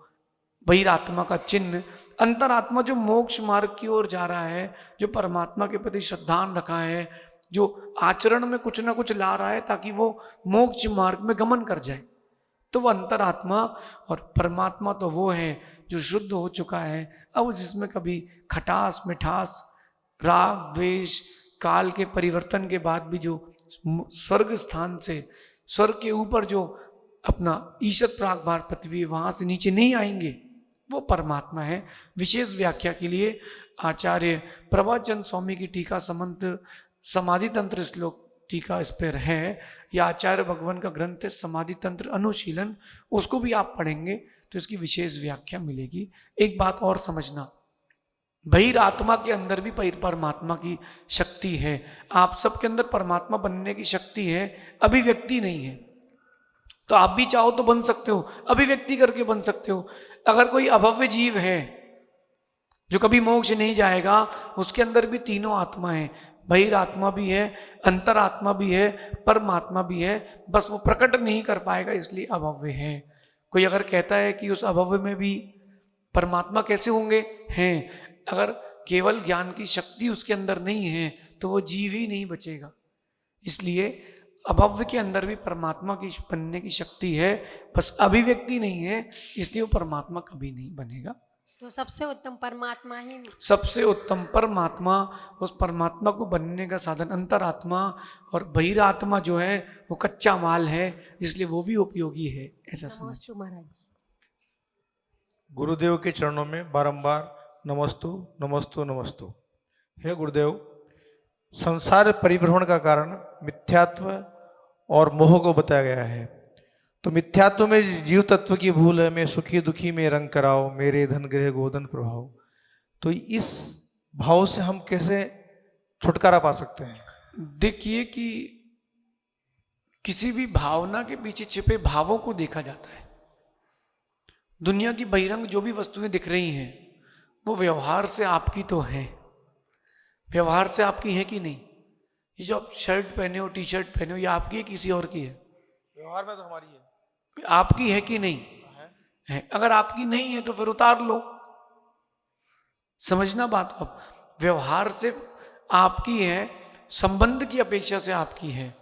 बहिरात्मा का चिन्ह। अंतरात्मा जो मोक्ष मार्ग की ओर जा रहा है, जो परमात्मा के प्रति श्रद्धान रखा है, जो आचरण में कुछ ना कुछ ला रहा है ताकि वो मोक्ष मार्ग में गमन कर जाए, तो वो अंतरात्मा। और परमात्मा तो वो है जो शुद्ध हो चुका है, अब जिसमें कभी खटास मिठास राग द्वेष काल के परिवर्तन के बाद भी जो स्वर्ग स्थान से स्वर्ग के ऊपर जो अपना ईशत प्रागभार पृथ्वी वहां से नीचे नहीं आएंगे, वो परमात्मा है। विशेष व्याख्या के लिए आचार्य प्रभाचंद स्वामी की टीका समंत समाधि तंत्र श्लोक टीका इस पर है, या आचार्य भगवान का ग्रंथ है समाधि तंत्र अनुशीलन, उसको भी आप पढ़ेंगे तो इसकी विशेष व्याख्या मिलेगी। एक बात और समझना, बहिरात्मा के अंदर भी परमात्मा की शक्ति है। आप सबके अंदर परमात्मा बनने की शक्ति है, अभिव्यक्ति नहीं है। तो आप भी चाहो तो बन सकते हो, अभिव्यक्ति करके बन सकते हो। अगर कोई अभव्य जीव है जो कभी मोक्ष नहीं जाएगा, उसके अंदर भी तीनों आत्मा है, बहिरात्मा भी है, अंतरात्मा भी है, परमात्मा भी है, बस वो प्रकट नहीं कर पाएगा इसलिए अभव्य है। कोई अगर कहता है कि उस अभव्य में भी परमात्मा कैसे होंगे, हैं, अगर केवल ज्ञान की शक्ति उसके अंदर नहीं है तो वो जीव ही नहीं बचेगा। इसलिए अभव्य के अंदर भी परमात्मा की बनने की शक्ति है, बस अभिव्यक्ति नहीं है, इसलिए वो परमात्मा कभी नहीं बनेगा। तो सबसे उत्तम परमात्मा ही, सबसे उत्तम परमात्मा, उस परमात्मा को बनने का साधन अंतरात्मा, और बहिरात्मा जो है वो कच्चा माल है, इसलिए वो भी उपयोगी है, ऐसा समझ। नमोस्तु महाराज। गुरुदेव के चरणों में बारंबार नमस्तु नमस्तु नमस्तु। हे गुरुदेव, संसार परिभ्रमण का कारण मिथ्यात्व और मोह को बताया गया है। तो मिथ्यात्व में जीव तत्व की भूल है, मैं सुखी दुखी में रंग कराओ, मेरे धन गृह गोधन प्रभाव। तो इस भाव से हम कैसे छुटकारा पा सकते हैं? देखिए कि किसी भी भावना के पीछे छिपे भावों को देखा जाता है। दुनिया की बहिरंग जो भी वस्तुएं दिख रही हैं वो व्यवहार से आपकी तो है, व्यवहार से आपकी है कि नहीं? ये जो आप शर्ट पहने हो, टी शर्ट पहने हो, ये आपकी है किसी और की है? व्यवहार में तो हमारी है। आपकी है कि नहीं है? अगर आपकी नहीं है तो फिर उतार लो। समझना बात। अब व्यवहार से आपकी है, संबंध की अपेक्षा से आपकी है,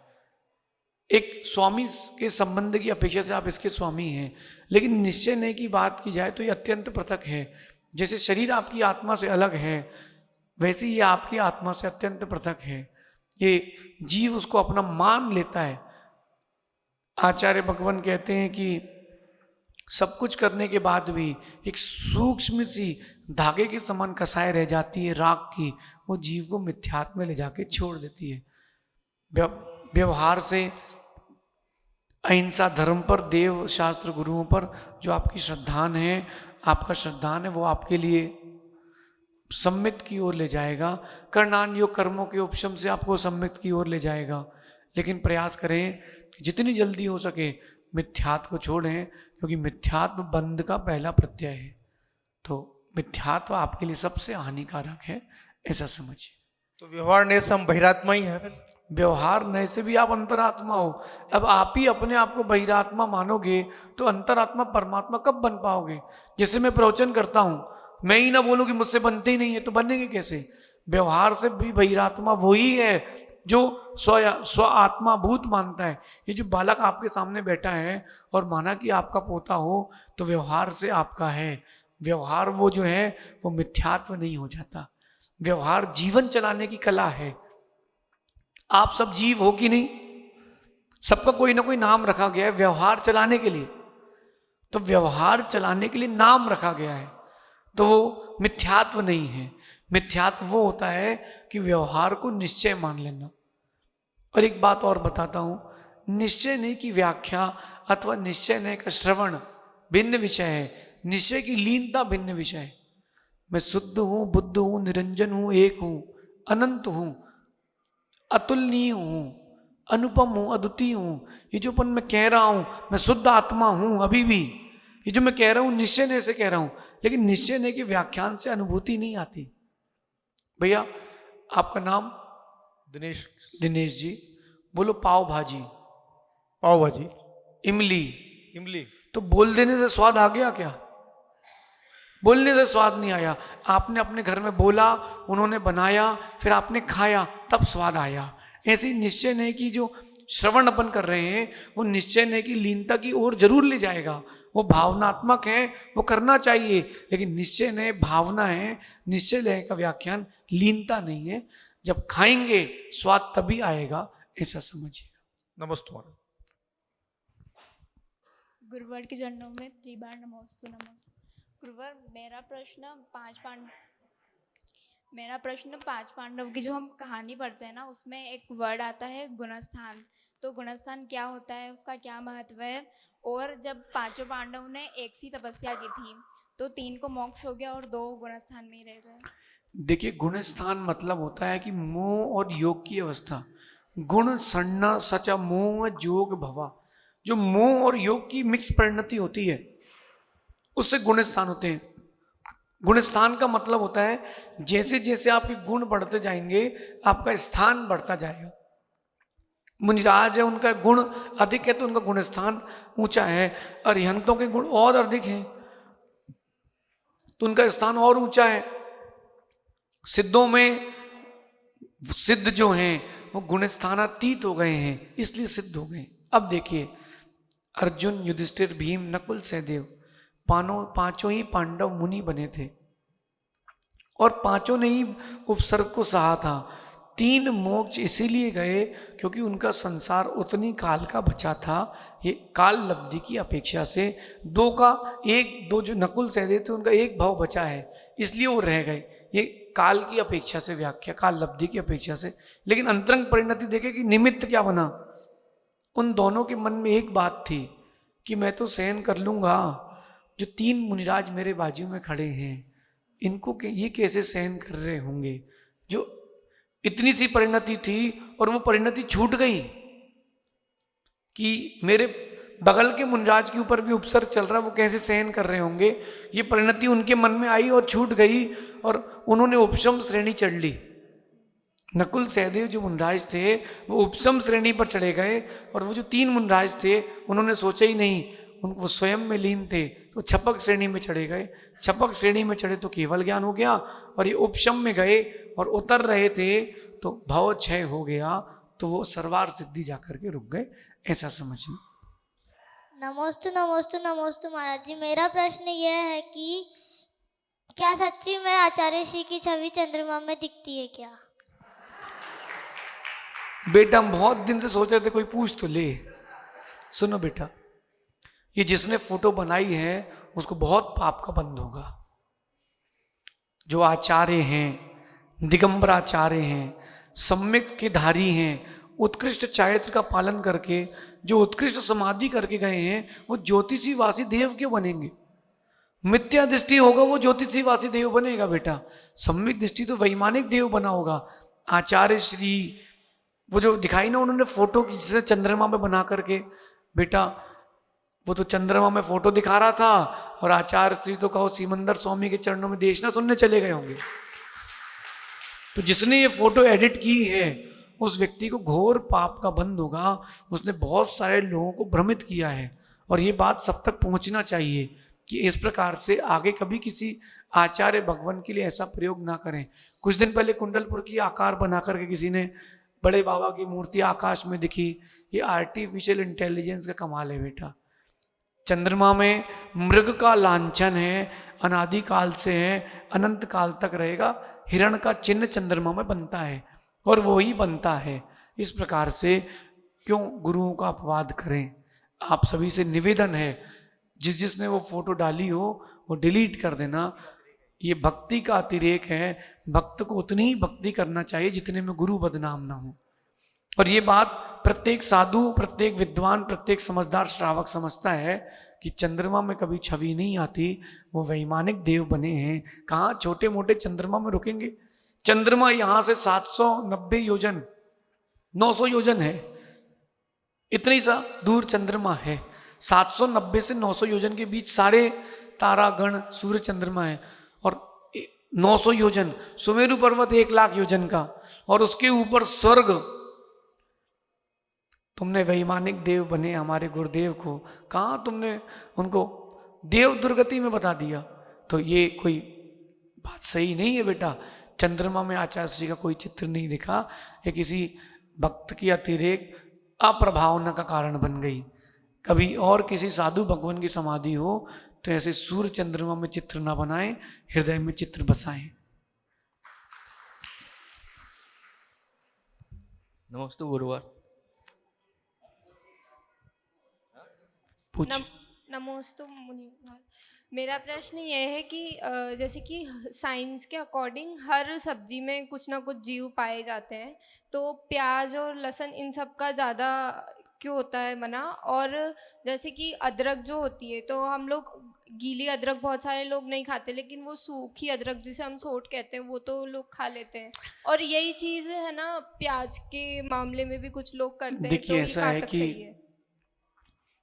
एक स्वामी के संबंध की अपेक्षा से आप इसके स्वामी हैं। लेकिन निश्चय नहीं की बात की जाए तो ये अत्यंत पृथक है। जैसे शरीर आपकी आत्मा से अलग है, वैसे ये आपकी आत्मा से अत्यंत पृथक है। ये जीव उसको अपना मान लेता है। आचार्य भगवान कहते हैं कि सब कुछ करने के बाद भी एक सूक्ष्म सी धागे के समान कसाई रह जाती है राग की, वो जीव को मिथ्यात्व में ले जाके छोड़ देती है। व्यवहार से अहिंसा धर्म पर, देव शास्त्र गुरुओं पर जो आपकी श्रद्धान है, आपका श्रद्धान है, वो आपके लिए सम्मित की ओर ले जाएगा। कर्णान योग कर्मों के उपशम से आपको सम्मित की ओर ले जाएगा। लेकिन प्रयास करें कि जितनी जल्दी हो सके मिथ्यात्व को छोड़ें, क्योंकि मिथ्यात्व बंध का पहला प्रत्यय है। तो मिथ्यात्व आपके लिए सबसे हानिकारक है, ऐसा समझिए। तो व्यवहार ने से हम बहिरात्मा ही है। फिर व्यवहार नए से भी आप अंतरात्मा हो। अब आप ही अपने आप को बहिरात्मा मानोगे तो अंतरात्मा परमात्मा कब बन पाओगे? जैसे मैं प्रवचन करता हूं, मैं ही ना बोलूं कि मुझसे बनते ही नहीं है, तो बनेंगे कैसे? व्यवहार से भी बहिरात्मा वही है जो स्व आत्मा भूत मानता है। ये जो बालक आपके सामने बैठा है और माना कि आपका पोता हो, तो व्यवहार से आपका है। व्यवहार वो जो है वो मिथ्यात्व नहीं हो जाता। व्यवहार जीवन चलाने की कला है। आप सब जीव हो कि नहीं? सबका कोई ना कोई नाम रखा गया है व्यवहार चलाने के लिए। तो व्यवहार चलाने के लिए नाम रखा गया है, तो वो मिथ्यात्व नहीं है। मिथ्यात्व वो होता है कि व्यवहार को निश्चय मान लेना। और एक बात और बताता हूं, निश्चय नहीं की व्याख्या अथवा निश्चय नहीं का श्रवण भिन्न विषय है, निश्चय की लीनता भिन्न विषय है। मैं शुद्ध हूं, बुद्ध हूं, निरंजन हूं, एक हूं, अनंत हूं, अतुलनीय हूं, अनुपम हूं, अद्वितीय हूं। ये जो मैं कह रहा हूं, मैं शुद्ध आत्मा हूं अभी भी, ये जो मैं कह रहा हूं निश्चय नहीं से कह रहा हूं। लेकिन निश्चय नहीं की व्याख्यान से अनुभूति नहीं आती। भैया आपका नाम? दिनेश। दिनेश जी। बोलो पाव भाजी, पाव भाजी, इमली। इमली। तो बोल देने से स्वाद आ गया क्या? बोलने से स्वाद नहीं आया। आपने अपने घर में बोला, उन्होंने बनाया, फिर आपने खाया, तब स्वाद आया। ऐसे ही निश्चय नहीं कि जो श्रवण अपन कर रहे हैं वो निश्चय नहीं कि लीनता की ओर जरूर ले जाएगा, वो भावनात्मक है, वो करना चाहिए, लेकिन निश्चय नहीं भावना है। निश्चय लेने का व्याख्यान लीनता नहीं है। जब खाएंगे स्वाद तभी आएगा, ऐसा समझिएगा। नमस्ते महाराज। गुरुवर के चरणों में 3 बार नमोस्तु नमोस्तु। गुरुवर मेरा प्रश्न पांच पांडव की जो हम कहानी पढ़ते हैं ना, उसमें एक वर्ड आता है गुणस्थान। तो गुणस्थान क्या होता है, उसका क्या महत्व है? और जब 5 पांडवों ने एक सी तपस्या की थी तो 3 को मोक्ष हो गया और 2 गुणस्थान में ही रह गए। देखिए गुणस्थान मतलब होता है कि मोह और योग की अवस्था। गुण सन्ना सचा मोह जोग भवा, जो मोह और योग की मिक्स परिणति होती है उससे गुणस्थान होते हैं। गुणस्थान का मतलब होता है जैसे जैसे आपके गुण बढ़ते जाएंगे आपका स्थान बढ़ता जाएगा। मुनिराज है, उनका गुण अधिक है तो उनका गुणस्थान ऊंचा है। अरिहंतों के गुण और अधिक हैं तो उनका स्थान और ऊंचा है। सिद्धों में सिद्ध जो हैं वो गुणस्थानातीत हो गए हैं, इसलिए सिद्ध हो गए। अब देखिए अर्जुन, युधिष्ठिर, भीम, नकुल, सहदेव, पांचों ही पांडव मुनि बने थे और पांचों ने ही उपसर्ग को सहा था। 3 मोक्ष इसीलिए गए क्योंकि उनका संसार उतनी काल का बचा था, ये काल लब्धि की अपेक्षा से। 2 जो नकुल सहदेव थे उनका 1 भाव बचा है, इसलिए वो रह गए। ये काल की अपेक्षा से व्याख्या, काल लब्धि की अपेक्षा से। लेकिन अंतरंग परिणति देखे कि निमित्त क्या बना। उन दोनों के मन में एक बात थी कि मैं तो सहन कर लूंगा, जो 3 मुनिराज मेरे बाजू में खड़े हैं इनको ये कैसे सहन कर रहे होंगे। जो इतनी सी परिणति थी और वो परिणति छूट गई कि मेरे बगल के मुनिराज के ऊपर भी उपसर्ग चल रहा है, वो कैसे सहन कर रहे होंगे। ये परिणति उनके मन में आई और छूट गई और उन्होंने उपशम श्रेणी चढ़ ली। नकुल सहदेव जो मुनिराज थे वो उपशम श्रेणी पर चढ़े गए और वो जो 3 मुनिराज थे उन्होंने सोचा ही नहीं, वो स्वयं में लीन थे तो छपक श्रेणी में चढ़े गए। छपक श्रेणी में चढ़े तो केवल ज्ञान हो गया और ये उपशम में गए और उतर रहे थे तो भाव क्षय हो गया, तो वो सर्वार सिद्धि जाकर के रुक गए, ऐसा समझिए। नमोस्तु नमोस्तु नमोस्तु महाराज जी। मेरा प्रश्न यह है कि क्या सच्ची में आचार्य श्री की छवि चंद्रमा में दिखती है क्या? बेटा हम बहुत दिन से सोच रहे थे कोई पूछ तो ले। सुनो बेटा, ये जिसने फोटो बनाई है उसको बहुत पाप का बंध होगा। जो आचार्य हैं, दिगंबर आचार्य हैं, सम्यक के धारी हैं, उत्कृष्ट चारित्र का पालन करके जो उत्कृष्ट समाधि करके गए हैं, वो ज्योतिषी वासी देव क्यों बनेंगे? मिथ्या दृष्टि होगा वो ज्योतिषी वासी देव बनेगा बेटा। सम्यक दृष्टि तो वैमानिक देव बना होगा। आचार्य श्री वो जो दिखाई ना उन्होंने फोटो जिसे चंद्रमा में बना करके, बेटा वो तो चंद्रमा में फोटो दिखा रहा था और आचार्य श्री तो कहो सिमंदर स्वामी के चरणों में देशना सुनने चले गए होंगे। तो जिसने ये फोटो एडिट की है उस व्यक्ति को घोर पाप का बंध होगा। उसने बहुत सारे लोगों को भ्रमित किया है और ये बात सब तक पहुंचना चाहिए कि इस प्रकार से आगे कभी किसी आचार्य भगवान के लिए ऐसा प्रयोग ना करें। कुछ दिन पहले कुंडलपुर की आकार बना करके किसी ने बड़े बाबा की मूर्ति आकाश में दिखी। ये आर्टिफिशियल इंटेलिजेंस का कमाल है बेटा। चंद्रमा में मृग का लांछन है, अनादिकाल से है, अनंत काल तक रहेगा। हिरण का चिन्ह चंद्रमा में बनता है और वो ही बनता है। इस प्रकार से क्यों गुरुओं का अपवाद करें। आप सभी से निवेदन है, जिसने वो फोटो डाली हो वो डिलीट कर देना। ये भक्ति का अतिरेक है। भक्त को उतनी ही भक्ति करना चाहिए जितने में गुरु बदनाम ना हो। और ये बात प्रत्येक साधु, प्रत्येक विद्वान, प्रत्येक समझदार श्रावक समझता है कि चंद्रमा में कभी छवि नहीं आती, वो वैमानिक देव बने हैं। कहाँ छोटे मोटे चंद्रमा में रुकेंगे। चंद्रमा यहाँ से 790 योजन 900 योजन है, इतनी सा दूर चंद्रमा है। 790 से 900 योजन के बीच सारे तारागण सूर्य चंद्रमा है और 900 योजन, सुमेरु पर्वत 1,00,000 योजन का, और उसके ऊपर स्वर्ग। तुमने वैमानिक देव बने हमारे गुरुदेव को, कहाँ तुमने उनको देव दुर्गति में बता दिया? तो ये कोई बात सही नहीं है बेटा। चंद्रमा में आचार्य श्री का कोई चित्र नहीं दिखा, ये किसी भक्त की अतिरेक अप्रभावना का कारण बन गई। कभी और किसी साधु भगवान की समाधि हो तो ऐसे सूर्य चंद्रमा में चित्र ना बनाएं, हृदय में चित्र बसाएं। नमस्ते गुरुवार। पूछ। नमोस्तु मुनिवर। मेरा प्रश्न ये है कि जैसे कि साइंस के अकॉर्डिंग हर सब्जी में कुछ ना कुछ जीव पाए जाते हैं, तो प्याज और लहसुन इन सब का ज़्यादा क्यों होता है मना? और जैसे कि अदरक जो होती है, तो हम लोग गीली अदरक बहुत सारे लोग नहीं खाते, लेकिन वो सूखी अदरक जिसे हम सोट कहते हैं वो तो लोग खा लेते हैं। और यही चीज़ है ना प्याज के मामले में भी कुछ लोग करते हैं। देखिए, तो ऐसा कहाँ है तक कि सही है?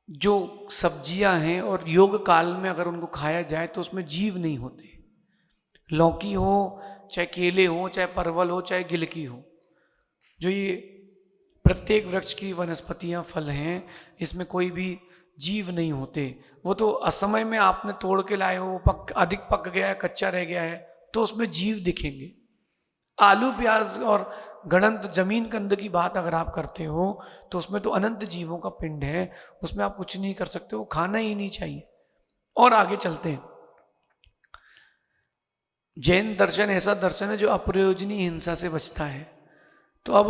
जो सब्जियां हैं और योग काल में अगर उनको खाया जाए तो उसमें जीव नहीं होते। लौकी हो, चाहे केले हो, चाहे परवल हो, चाहे गिलकी हो, जो ये प्रत्येक वृक्ष की वनस्पतियां फल हैं, इसमें कोई भी जीव नहीं होते। वो तो असमय में आपने तोड़ के लाए हो, अधिक पक गया है, कच्चा रह गया है, तो उसमें जीव दिखेंगे। आलू प्याज और गणंत जमीन कंद की बात अगर आप करते हो तो उसमें तो अनंत जीवों का पिंड है, उसमें आप कुछ नहीं कर सकते, वो खाना ही नहीं चाहिए। और आगे चलते हैं। जैन दर्शन ऐसा दर्शन है जो अप्रयोजनीय हिंसा से बचता है। तो अब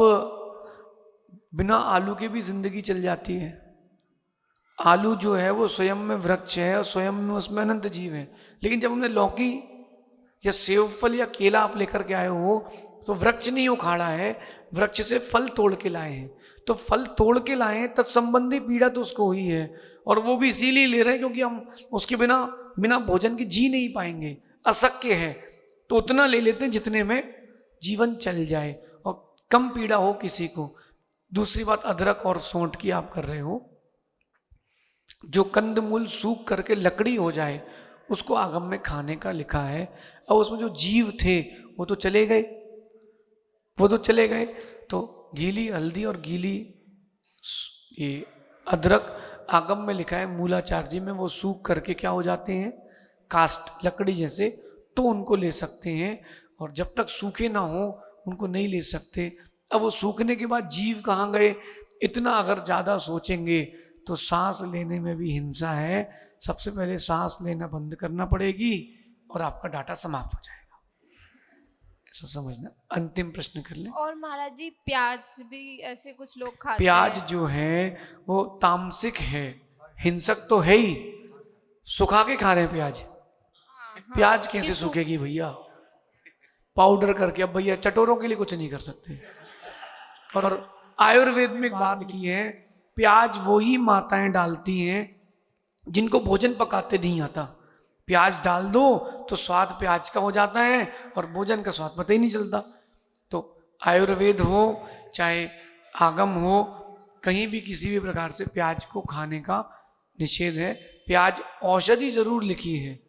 बिना आलू के भी जिंदगी चल जाती है। आलू जो है वो स्वयं में वृक्ष है और स्वयं में उसमें अनंत जीव है। लेकिन जब हमने लौकी या सेब फल या केला आप लेकर के आए हो तो वृक्ष नहीं उखाड़ा है, वृक्ष से फल तोड़ के लाए हैं। तो फल तोड़ के लाए हैं, तत्संबंधी पीड़ा तो उसको हुई है, और वो भी इसीलिए ले रहे हैं क्योंकि हम उसके बिना भोजन के जी नहीं पाएंगे, अशक्य है। तो उतना ले लेते हैं जितने में जीवन चल जाए और कम पीड़ा हो किसी को। दूसरी बात, अदरक और सौंठ की आप कर रहे हो। जो कंदमूल सूख करके लकड़ी हो जाए उसको आगम में खाने का लिखा है। और उसमें जो जीव थे वो तो चले गए, तो गीली हल्दी और गीली ये अदरक आगम में लिखा है मूलाचार्य में, वो सूख करके क्या हो जाते हैं, कास्ट लकड़ी जैसे, तो उनको ले सकते हैं। और जब तक सूखे ना हो उनको नहीं ले सकते। अब वो सूखने के बाद जीव कहाँ गए, इतना अगर ज़्यादा सोचेंगे तो सांस लेने में भी हिंसा है। सबसे पहले सांस लेना बंद करना पड़ेगी और आपका डाटा समाप्त हो जाएगा, ऐसा समझना। अंतिम प्रश्न कर ले। और महाराज जी, प्याज भी ऐसे कुछ लोग खाते प्याज हैं। जो है वो तामसिक है, हिंसक तो है ही। सुखा के खा रहे हैं प्याज। प्याज कैसे सूखेगी भैया, पाउडर करके। अब भैया चटोरों के लिए कुछ नहीं कर सकते। और आयुर्वेद में एक बात की है, प्याज वही माताएं डालती हैं जिनको भोजन पकाते नहीं आता। प्याज डाल दो तो स्वाद प्याज का हो जाता है और भोजन का स्वाद पता ही नहीं चलता। तो आयुर्वेद हो चाहे आगम हो, कहीं भी किसी भी प्रकार से प्याज को खाने का निषेध है। प्याज औषधि जरूर लिखी है,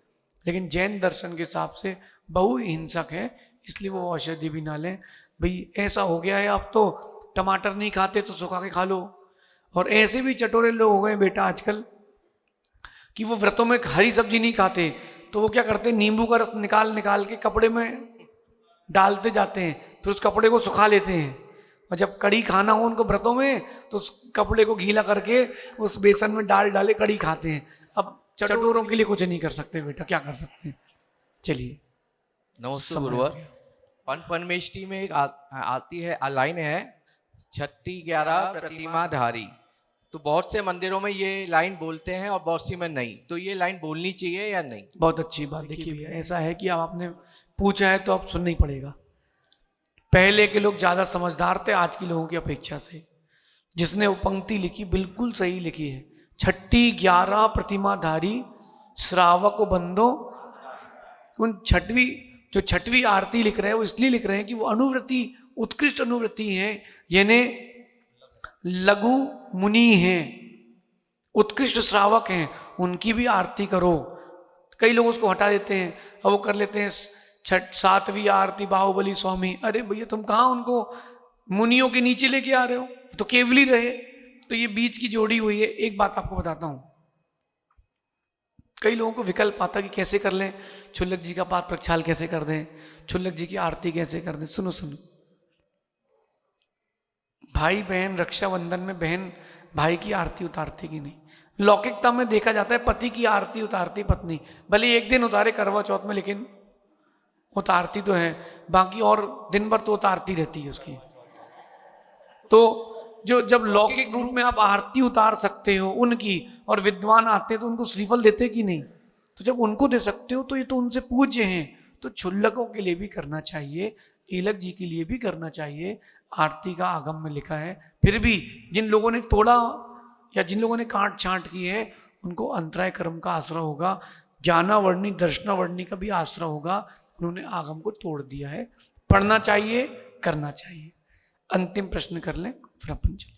लेकिन जैन दर्शन के हिसाब से बहुहिंसक है, इसलिए वो औषधि भी ना लें। भाई ऐसा हो गया है, अब तो टमाटर नहीं खाते तो सुखा के खा लो। और ऐसे भी चटोरे लोग हो गए बेटा आजकल कि वो व्रतों में हरी सब्जी नहीं खाते, तो वो क्या करते हैं, नींबू का रस निकाल के कपड़े में डालते जाते हैं, फिर उस कपड़े को सुखा लेते हैं। और जब कड़ी खाना हो उनको व्रतों में तो उस कपड़े को गीला करके उस बेसन में डाले कड़ी खाते हैं। अब चटोरों के लिए कुछ नहीं कर सकते बेटा, क्या कर सकते हैं। चलिए, नमस्ते गुरुवार। पनमेष्टि में एक आती है लाइन है, 3611 प्रतिमाधारी। तो बहुत से मंदिरों में ये लाइन बोलते हैं और बहुत सी में नहीं, तो ये लाइन बोलनी चाहिए या नहीं? बहुत अच्छी बात। देखिए भैया, ऐसा है कि अब आपने पूछा है तो अब सुनना ही पड़ेगा। पहले के लोग ज्यादा समझदार थे आज के लोगों की अपेक्षा से। जिसने वो पंक्ति लिखी बिल्कुल सही लिखी है, 3611 प्रतिमाधारी श्रावक बंदो। उन छठवीं आरती लिख रहे हैं, वो इसलिए लिख रहे हैं कि वो अनुवृत्ति उत्कृष्ट अनुवृत्ति है, यानी लघु मुनि हैं, उत्कृष्ट श्रावक हैं, उनकी भी आरती करो। कई लोग उसको हटा देते हैं और वो कर लेते हैं सातवीं आरती बाहुबली स्वामी, अरे भैया तुम कहाँ उनको मुनियों के नीचे लेके आ रहे हो, तो केवल ही रहे। तो ये बीच की जोड़ी हुई है। एक बात आपको बताता हूं, कई लोगों को विकल्प आता कि कैसे कर लें, क्षुल्लक जी का पाठ प्रक्षाल कैसे कर दें, क्षुल्लक जी की आरती कैसे कर दें। सुनो सुनो, भाई बहन रक्षाबंधन में बहन भाई की आरती उतारती की नहीं। लौकिकता में देखा जाता है पति की आरती उतारती पत्नी, भले एक दिन उतारे करवा चौथ में, लेकिन उतारती तो है, बाकी और दिन भर तो उतारती रहती है उसकी। तो जो जब लौकिक रूप में आप आरती उतार सकते हो उनकी, और विद्वान आते हैं तो उनको श्रीफल देते कि नहीं, तो जब उनको दे सकते हो तो ये तो उनसे पूज्य हैं, तो क्षुल्लकों के लिए भी करना चाहिए, ईलक जी के लिए भी करना चाहिए। आरती का आगम में लिखा है। फिर भी जिन लोगों ने तोड़ा या जिन लोगों ने काट छांट की है उनको अंतराय कर्म का आश्रय होगा, ज्ञानावर्णी दर्शनावर्णी का भी आश्रय होगा। उन्होंने आगम को तोड़ दिया है। पढ़ना चाहिए, करना चाहिए। अंतिम प्रश्न कर लें फिर अपन चलें।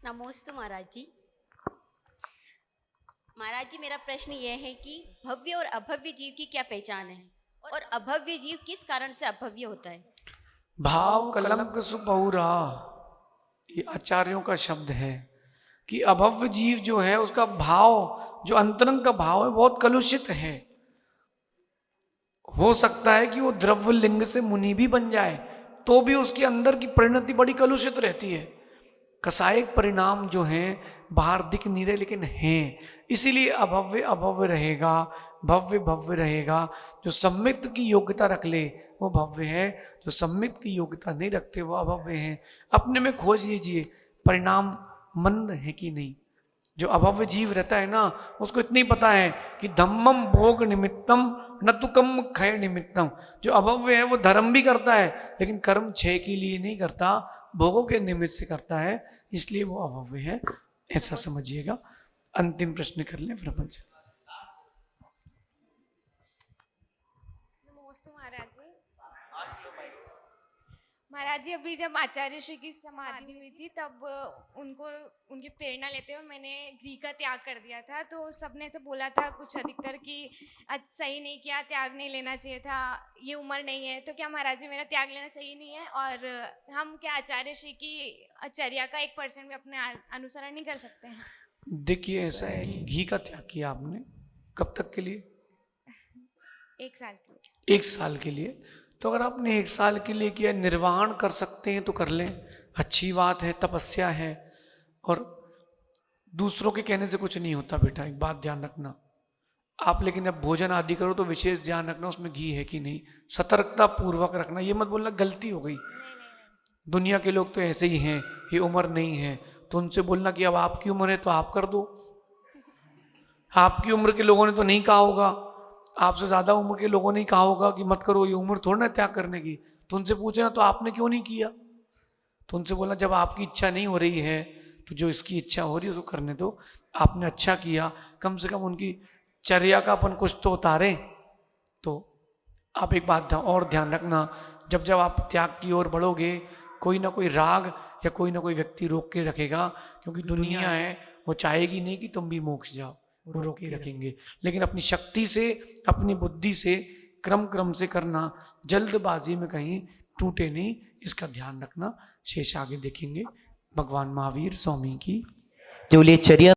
नमोस्तु महाराज जी। महाराज जी, मेरा प्रश्न यह है कि भव्य और अभव्य जीव की क्या पहचान है, और अभव्य जीव किस कारण से अभव्य होता है? भाव कलंक सुपौरा, ये आचार्यों का शब्द है कि अभव्य जीव जो है उसका भाव, जो अंतरंग का भाव है, बहुत कलुषित है। हो सकता है कि वो द्रव्य लिंग से मुनि भी बन जाए तो भी उसके अंदर की परिणति बड़ी कलुषित रहती है। कसायिक परिणाम जो हैं बाहर दिख नहीं रहे लेकिन हैं, इसीलिए अभव्य अभव्य रहेगा, भव्य भव्य रहेगा। जो सम्मित की योग्यता रख ले वो भव्य है, जो सम्मित की योग्यता नहीं रखते वो अभव्य हैं। अपने में खोज लीजिए परिणाम मंद है कि नहीं। जो अभव्य जीव रहता है ना, उसको इतना ही पता है कि धम्मम भोग निमित्तम न तो कम क्षय निमित्तम। जो अभव्य है वो धर्म भी करता है लेकिन कर्म क्षय के लिए नहीं करता, भोगों के निमित्त से करता है, इसलिए वो अभव्य है, ऐसा समझिएगा। अंतिम प्रश्न कर लें फिर अपन से। महाराज जी, अभी जब आचार्य श्री की समाधि हुई थी तब उनको उनकी प्रेरणा लेते हुए मैंने घी का त्याग कर दिया था। तो सबने ऐसे बोला था कुछ अधिकतर कि सही नहीं किया, त्याग नहीं लेना चाहिए था, ये उम्र नहीं है। तो क्या महाराज जी मेरा त्याग लेना सही नहीं है, और हम क्या आचार्य श्री की चर्या का 1% भी अपने अनुसरण नहीं कर सकते हैं? देखिए ऐसा है कि घी का त्याग किया आपने, कब तक के लिए? 1 साल के लिए। 1 साल के लिए। तो अगर आपने 1 साल के लिए किया, निर्वाण कर सकते हैं तो कर लें, अच्छी बात है, तपस्या है। और दूसरों के कहने से कुछ नहीं होता बेटा, एक बात ध्यान रखना आप। लेकिन अब भोजन आदि करो तो विशेष ध्यान रखना उसमें घी है कि नहीं, सतर्कता पूर्वक रखना। ये मत बोलना गलती हो गई, दुनिया के लोग तो ऐसे ही हैं, ये उम्र नहीं है, तो उनसे बोलना कि अब आपकी उम्र है तो आप कर दो। आपकी उम्र के लोगों ने तो नहीं कहा होगा, आपसे ज्यादा उम्र के लोगों ने ही कहा होगा कि मत करो, ये उम्र थोड़ा ना त्याग करने की। तो उनसे पूछना तो आपने क्यों नहीं किया, तो उनसे बोलना जब आपकी इच्छा नहीं हो रही है तो जो इसकी इच्छा हो रही है उसको करने दो। आपने अच्छा किया, कम से कम उनकी चर्या का अपन कुछ तो उतारें। तो आप एक बात और ध्यान रखना, जब जब आप त्याग की ओर बढ़ोगे कोई ना कोई राग या कोई ना कोई व्यक्ति रोक के रखेगा, क्योंकि दुनिया है वो चाहेगी नहीं कि तुम भी मोक्ष जाओ, वो रोक के रखेंगे। लेकिन अपनी शक्ति से, अपनी बुद्धि से, क्रम क्रम से करना, जल्दबाजी में कहीं टूटे नहीं, इसका ध्यान रखना। शेष आगे देखेंगे। भगवान महावीर स्वामी की जो लिए चर्या